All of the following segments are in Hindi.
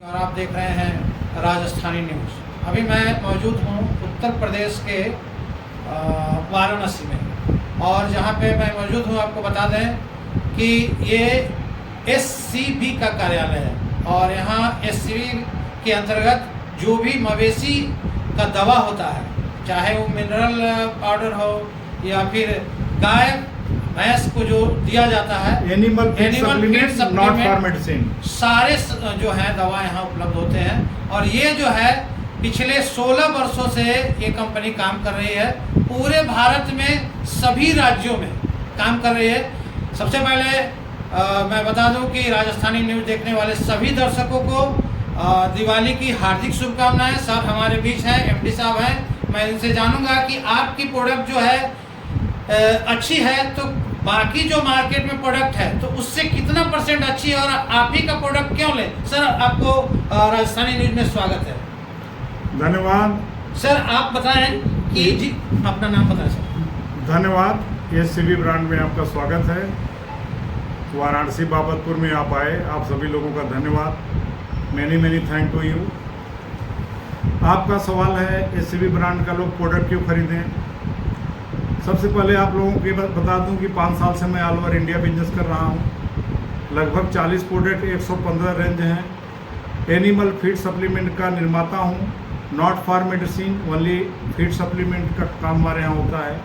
और आप देख रहे हैं राजस्थानी न्यूज़। अभी मैं मौजूद हूँ उत्तर प्रदेश के वाराणसी में, और जहाँ पे मैं मौजूद हूँ आपको बता दें कि ये SCB का कार्यालय है, और यहाँ SCB के अंतर्गत जो भी मवेशी का दवा होता है, चाहे वो मिनरल पाउडर हो या फिर गाय भैंस को जो दिया जाता है, animal feed supplement, not for medicine, सारे जो है दवा यहाँ उपलब्ध होते हैं। और ये जो है पिछले 16 वर्षों से ये कंपनी काम कर रही है, पूरे भारत में सभी राज्यों में काम कर रही है। सबसे पहले मैं बता दूं कि राजस्थानी न्यूज़ देखने वाले सभी दर्शकों को दिवाली की हार्दिक शुभकामनाएं। सर हमारे बीच हैं, MD साहब हैं। मैं इनसे जानूंगा कि आपकी प्रोडक्ट जो है अच्छी है, तो बाकी जो मार्केट में प्रोडक्ट है तो उससे कितना % अच्छी है, और आप ही का प्रोडक्ट क्यों ले। सर आपको राजस्थानी न्यूज़ में स्वागत है। धन्यवाद सर आप बताएं कि जी अपना नाम बताएं सर। धन्यवाद। SCB ब्रांड में आपका स्वागत है। वाराणसी बाबतपुर में आप आए, आप सभी लोगों का धन्यवाद। Many thank to you. आपका सवाल है SCB ब्रांड का लोग प्रोडक्ट क्यों खरीदें। सबसे पहले आप लोगों को बता दूं कि 5 साल से मैं ऑल ओवर इंडिया बिजनेस कर रहा हूं। लगभग 40 प्रोडक्ट 115 रेंज हैं। एनिमल फीड सप्लीमेंट का निर्माता हूं, not for medicine, only feed supplement का काम हमारे यहाँ होता है।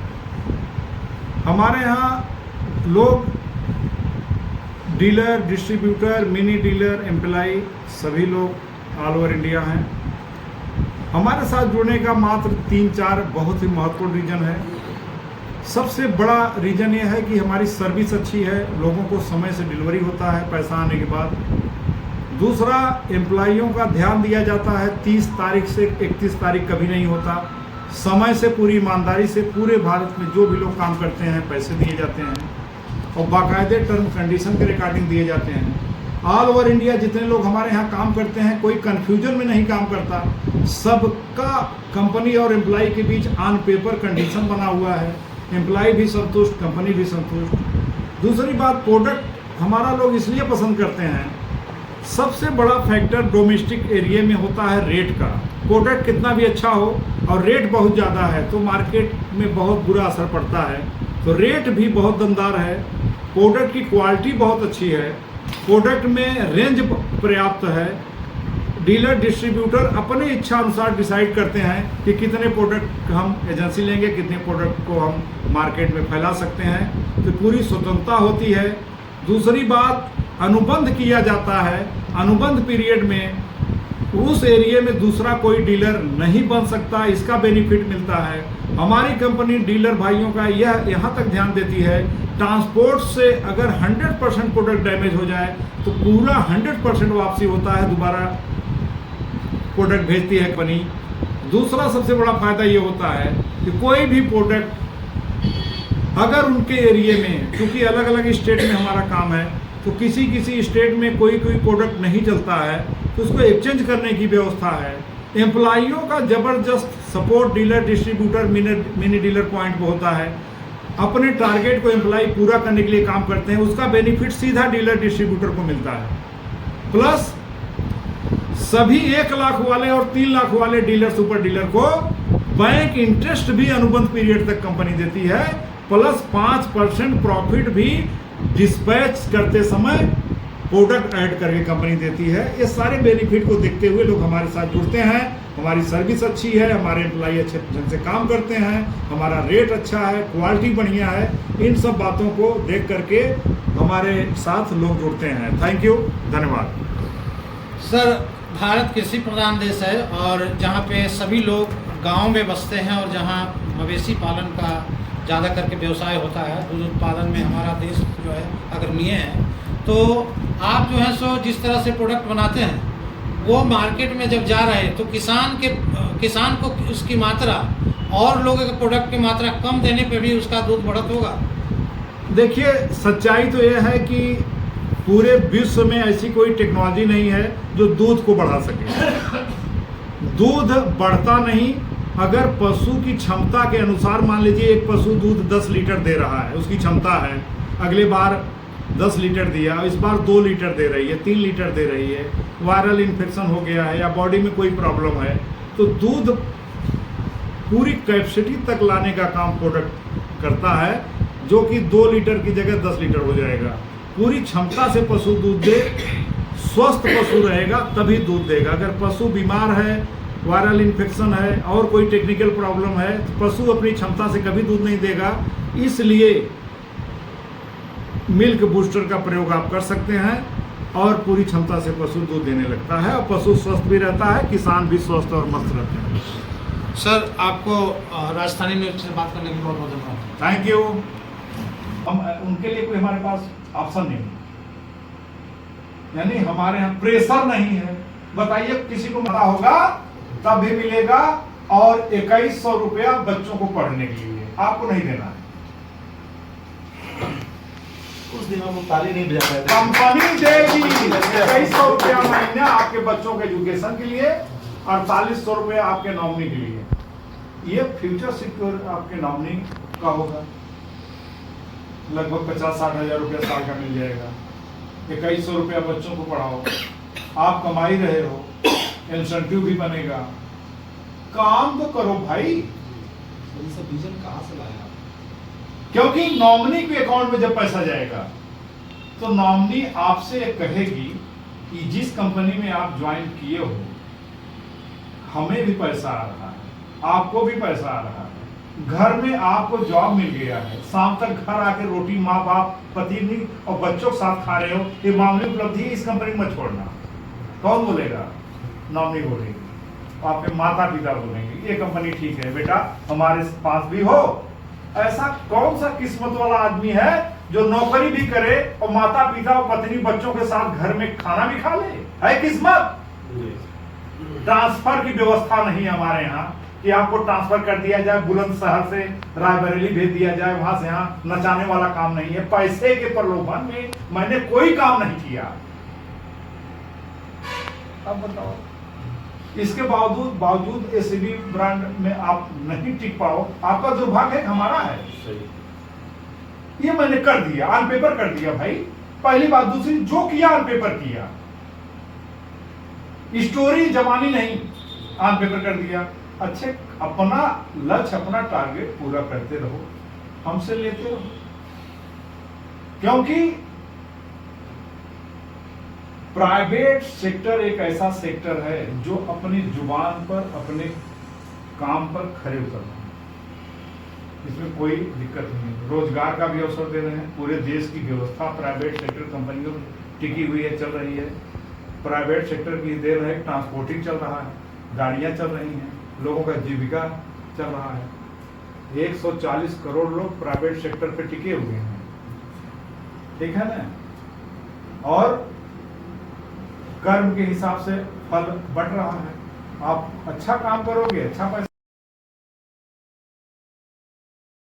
हमारे यहाँ लोग dealer, distributor, mini dealer, employee सभी लोग ऑल ओवर इंडिया हैं। हमारे साथ जुड़ने का मात्र 3-4 बहुत ही महत्वपूर्ण रीज़न है। सबसे बड़ा रीज़न ये है कि हमारी सर्विस अच्छी है, लोगों को समय से डिलीवरी होता है पैसा आने के बाद। दूसरा, एम्प्लॉइयों का ध्यान दिया जाता है। 30 तारीख से 31 तारीख कभी नहीं होता। समय से, पूरी ईमानदारी से पूरे भारत में जो भी लोग काम करते हैं पैसे दिए जाते हैं, और बाकायदे टर्म कंडीशन के रिकॉर्डिंग दिए जाते हैं। ऑल ओवर इंडिया जितने लोग हमारे यहाँ काम करते हैं, कोई कन्फ्यूजन में नहीं काम करता। सबका कंपनी और एम्प्लॉय के बीच ऑन पेपर कंडीशन बना हुआ है। एम्प्लॉय भी संतुष्ट, कंपनी भी संतुष्ट। दूसरी बात, प्रोडक्ट हमारा लोग इसलिए पसंद करते हैं, सबसे बड़ा फैक्टर डोमेस्टिक एरिया में होता है रेट का। प्रोडक्ट कितना भी अच्छा हो और रेट बहुत ज़्यादा है तो मार्केट में बहुत बुरा असर पड़ता है। तो रेट भी बहुत दमदार है, प्रोडक्ट की क्वालिटी बहुत अच्छी है, प्रोडक्ट में रेंज पर्याप्त है। डीलर, डिस्ट्रीब्यूटर अपने इच्छा अनुसार डिसाइड करते हैं कि कितने प्रोडक्ट हम एजेंसी लेंगे, कितने प्रोडक्ट को हम मार्केट में फैला सकते हैं। तो पूरी स्वतंत्रता होती है। दूसरी बात, अनुबंध किया जाता है। अनुबंध पीरियड में उस एरिया में दूसरा कोई डीलर नहीं बन सकता, इसका बेनिफिट मिलता है। हमारी कंपनी डीलर भाइयों का यह यहाँ तक ध्यान देती है, ट्रांसपोर्ट से अगर 100% प्रोडक्ट डैमेज हो जाए तो पूरा 100% वापसी होता है, दोबारा प्रोडक्ट भेजती है कंपनी। दूसरा सबसे बड़ा फायदा ये होता है कि कोई भी प्रोडक्ट अगर उनके एरिया में, क्योंकि अलग अलग स्टेट में हमारा काम है, तो किसी स्टेट में कोई प्रोडक्ट नहीं चलता है तो उसको एक्सचेंज करने की व्यवस्था है। एम्प्लॉइयों का ज़बरदस्त support dealer, distributor, mini dealer point पर होता है। अपने टारगेट को एम्प्लॉय पूरा करने के लिए काम करते हैं, उसका बेनिफिट सीधा डीलर, डिस्ट्रीब्यूटर को मिलता है। प्लस सभी 1 लाख वाले और 3 लाख वाले डीलर, सुपर डीलर को बैंक इंटरेस्ट भी अनुबंध पीरियड तक कंपनी देती है, प्लस 5% प्रॉफिट भी डिस्पैच करते समय प्रोडक्ट ऐड करके कंपनी देती है। ये सारे बेनिफिट को देखते हुए लोग हमारे साथ जुड़ते हैं। हमारी सर्विस अच्छी है, हमारे एम्प्लॉय अच्छे ढंग से काम करते हैं, हमारा रेट अच्छा है, क्वालिटी बढ़िया है। इन सब बातों को देख करके हमारे साथ लोग जुड़ते हैं। थैंक यू, धन्यवाद। सर भारत कृषि प्रधान देश है, और जहाँ पे सभी लोग गांव में बसते हैं, और जहाँ मवेशी पालन का ज़्यादा करके व्यवसाय होता है, दूध उत्पादन में हमारा देश जो है अग्रणीय है। तो आप जो है सो जिस तरह से प्रोडक्ट बनाते हैं, वो मार्केट में जब जा रहे हैं तो किसान को उसकी मात्रा और लोगों के प्रोडक्ट की मात्रा कम देने पे भी उसका दूध बढ़त होगा। देखिए, सच्चाई तो यह है कि पूरे विश्व में ऐसी कोई टेक्नोलॉजी नहीं है जो दूध को बढ़ा सके। दूध बढ़ता नहीं, अगर पशु की क्षमता के अनुसार, मान लीजिए एक पशु दूध 10 लीटर दे रहा है, उसकी क्षमता है, अगले बार 10 लीटर दिया, इस बार 2 लीटर दे रही है, 3 लीटर दे रही है, वायरल इन्फेक्शन हो गया है या बॉडी में कोई प्रॉब्लम है, तो दूध पूरी कैपेसिटी तक लाने का काम प्रोडक्ट करता है, जो कि 2 लीटर की जगह 10 लीटर हो जाएगा। पूरी क्षमता से पशु दूध दे, स्वस्थ पशु रहेगा तभी दूध देगा। अगर पशु बीमार है, वायरल इन्फेक्शन है और कोई टेक्निकल प्रॉब्लम है, तो पशु अपनी क्षमता से कभी दूध नहीं देगा। इसलिए मिल्क बूस्टर का प्रयोग आप कर सकते हैं और पूरी क्षमता से पशु दूध देने लगता है और पशु स्वस्थ भी रहता है, किसान भी स्वस्थ और मस्त रहते हैं। सर, आपको राजस्थानी न्यूज से बात करने के लिए बहुत बहुत धन्यवाद। Thank you. हम उनके लिए कोई हमारे पास ऑप्शन नहीं है, यानी हमारे यहाँ प्रेशर नहीं है। बताइए, किसी को मना होगा तब भी मिलेगा और 2100 रुपया बच्चों को पढ़ने के लिए आपको नहीं देना है। उस दिन हम ताली नहीं बजा पाए थे। कंपनी देगी 2100 रुपया महीना आपके बच्चों के एजुकेशन के लिए, 4800 रुपया आपके नॉमिनी के लिए। ये फ्यूचर सिक्योर आपके नॉमिनी का होगा, लगभग 50-60 हजार रुपया साल का मिल जाएगा। 2100 रुपया बच्चों को पढ़ाओ, आप कमाई रहे हो, इंसेंटिव भी बनेगा। काम तो करो भाई। सब विजन कहाँ से लाया? क्योंकि नॉमिनी के अकाउंट में जब पैसा जाएगा तो नॉमिनी आपसे कहेगी कि जिस कंपनी में आप ज्वाइन किए हो, हमें भी पैसा आ रहा है, आपको भी पैसा आ रहा है, घर में आपको जॉब मिल गया है, शाम तक घर आके रोटी माँ बाप पत्नी और बच्चों के साथ खा रहे हो, ये मामूली उपलब्धि है, इस कंपनी में मत छोड़ना। कौन बोलेगा? नॉमिनी बोलेगी, आपके माता पिता बोलेंगे ये कंपनी ठीक है बेटा, हमारे पास भी हो। ऐसा कौन सा किस्मत वाला आदमी है जो नौकरी भी करे और माता पिता और पत्नी बच्चों के साथ घर में खाना भी खा ले? है किस्मत। ट्रांसफर की व्यवस्था नहीं है हमारे यहाँ कि आपको ट्रांसफर कर दिया जाए, बुलंदशहर से रायबरेली भेज दिया जाए, वहां से यहाँ नचाने वाला काम नहीं है। पैसे के प्रलोभन में मैंने कोई काम नहीं किया। अब बताओ, इसके बावजूद एसीबी ब्रांड में आप नहीं टिक पाओ, आपका दुर्भाग्य है, हमारा है। सही। ये मैंने कर दिया, ऑन पेपर कर दिया भाई, पहली बात। दूसरी, जो किया ऑन पेपर किया, स्टोरी जमानी नहीं, ऑन पेपर कर दिया। अच्छे, अपना लक्ष्य, अपना टारगेट पूरा करते रहो, हमसे लेते रहो। क्योंकि प्राइवेट सेक्टर एक ऐसा सेक्टर है जो अपनी जुबान पर, अपने काम पर खरे उतरना है, इसमें कोई दिक्कत नहीं है। रोजगार का भी अवसर दे रहे हैं, पूरे देश की व्यवस्था प्राइवेट सेक्टर कंपनियों टिकी हुई है, चल रही है। प्राइवेट सेक्टर की देन है, ट्रांसपोर्टिंग चल रहा है, गाड़ियां चल रही हैं, लोगों का जीविका चल रहा है। 140 करोड़ लोग प्राइवेट सेक्टर पे टिके हुए हैं, ठीक है ना। और कर्म के हिसाब से फल बढ़ रहा है। आप अच्छा काम करोगे, अच्छा पैसा